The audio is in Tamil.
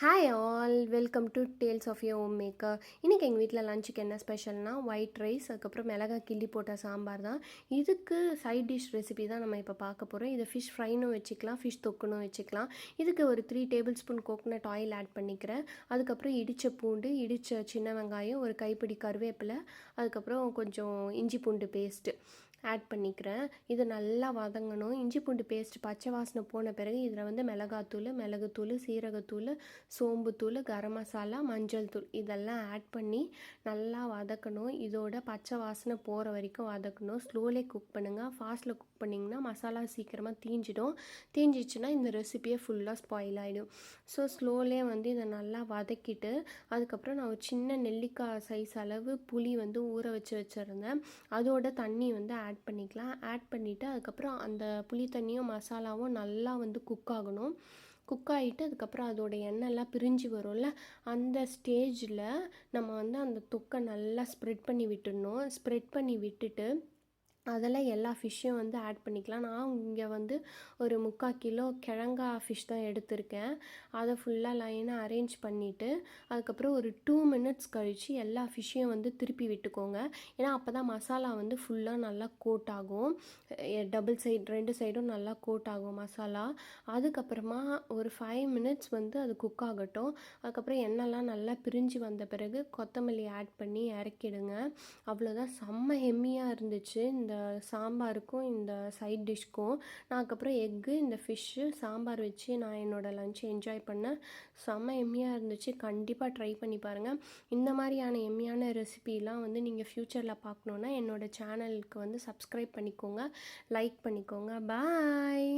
Hi all, welcome to tales of your home maker. இன்றைக்கி எங்கள் வீட்டில் லஞ்சுக்கு என்ன ஸ்பெஷல்னால் ஒயிட் ரைஸ், அதுக்கப்புறம் மிளகாய் கிள்ளி போட்ட சாம்பார் தான். இதுக்கு சைட் டிஷ் ரெசிபி தான் நம்ம இப்போ பார்க்க போகிறோம். இதை ஃபிஷ் ஃப்ரைனும் வச்சுக்கலாம், ஃபிஷ் தொக்குனும் வச்சுக்கலாம். இதுக்கு ஒரு 3 tablespoon coconut oil add பண்ணிக்கிறேன். அதுக்கப்புறம் இடித்த பூண்டு, இடித்த சின்ன வெங்காயம், ஒரு கைப்பிடி கருவேப்பிலை, அதுக்கப்புறம் கொஞ்சம் இஞ்சி பூண்டு பேஸ்ட்டு ஆட் பண்ணிக்கிறேன். இது நல்லா வதங்கணும். இஞ்சி பூண்டு பேஸ்ட் பச்சை வாசனை போன பிறகு இதில் வந்து மிளகாத்தூள், மிளகுத்தூள், சீரகத்தூள், சோம்புத்தூள், கரம் மசாலா, மஞ்சள் தூள் இதெல்லாம் ஆட் பண்ணி நல்லா வதக்கணும். இதோட பச்சை வாசனை போகிற வரைக்கும் வதக்கணும். ஸ்லோலே குக் பண்ணுங்கள். ஃபாஸ்ட்டில் குக் பண்ணிங்கன்னா மசாலா சீக்கிரமாக தீஞ்சிடும். தீஞ்சிச்சுன்னா இந்த ரெசிபியே ஃபுல்லாக ஸ்பாயில் ஆகிடும். ஸோ ஸ்லோலே வந்து இதை நல்லா வதக்கிட்டு அதுக்கப்புறம் நான் ஒரு சின்ன நெல்லிக்காய் சைஸ் அளவு புளி வந்து ஊற வச்சுருந்தேன். அதோட தண்ணி வந்து ஆட் பண்ணிக்கலாம். ஆட் பண்ணிவிட்டு அதுக்கப்புறம் அந்த புளி தண்ணியும் மசாலாவும் நல்லா வந்து குக் ஆகணும். குக் ஆகிட்டு அதுக்கப்புறம் அதோட எண்ணெய்லாம் பிரிஞ்சு வரும்ல, அந்த ஸ்டேஜில் நம்ம வந்து அந்த தொக்கை நல்லா ஸ்ப்ரெட் பண்ணி விட்டுடணும். ஸ்ப்ரெட் பண்ணி விட்டுட்டு அதில் எல்லா ஃபிஷ்ஷையும் வந்து ஆட் பண்ணிக்கலாம். நான் இங்கே வந்து ஒரு 3/4 கிலோ கிழங்கா ஃபிஷ் தான் எடுத்திருக்கேன். அதை ஃபுல்லாக லைனாக அரேஞ்ச் பண்ணிவிட்டு அதுக்கப்புறம் ஒரு 2 மினிட்ஸ் கழித்து எல்லா ஃபிஷ்ஷையும் வந்து திருப்பி விட்டுக்கோங்க. ஏன்னா அப்போ தான் மசாலா வந்து ஃபுல்லாக நல்லா கோட் ஆகும். டபுள் சைடு 2 சைடும் நல்லா கோட் ஆகும் மசாலா. அதுக்கப்புறமா ஒரு 5 மினிட்ஸ் வந்து அது குக் ஆகட்டும். அதுக்கப்புறம் எண்ணெய்லாம் நல்லா பிரிஞ்சு வந்த பிறகு கொத்தமல்லி ஆட் பண்ணி இறக்கிடுங்க. அவ்வளோதான். செம்ம எம்மியாக இருந்துச்சு இந்த சாம்பாருக்கும் இந்த சைட் டிஷ்க்கும். நான் அதுக்கப்புறம் எக்கு, இந்த ஃபிஷ்ஷு, சாம்பார் வச்சு நான் என்னோடய லஞ்சை என்ஜாய் பண்ணேன். செம்ம எம்மியாக இருந்துச்சு. கண்டிப்பாக ட்ரை பண்ணி பாருங்கள். இந்த மாதிரியான எம்மியான ரெசிபிலாம் வந்து நீங்கள் ஃப்யூச்சரில் பார்க்கணுன்னா என்னோடய சேனலுக்கு வந்து சப்ஸ்கிரைப் பண்ணிக்கோங்க, லைக் பண்ணிக்கோங்க. பாய்.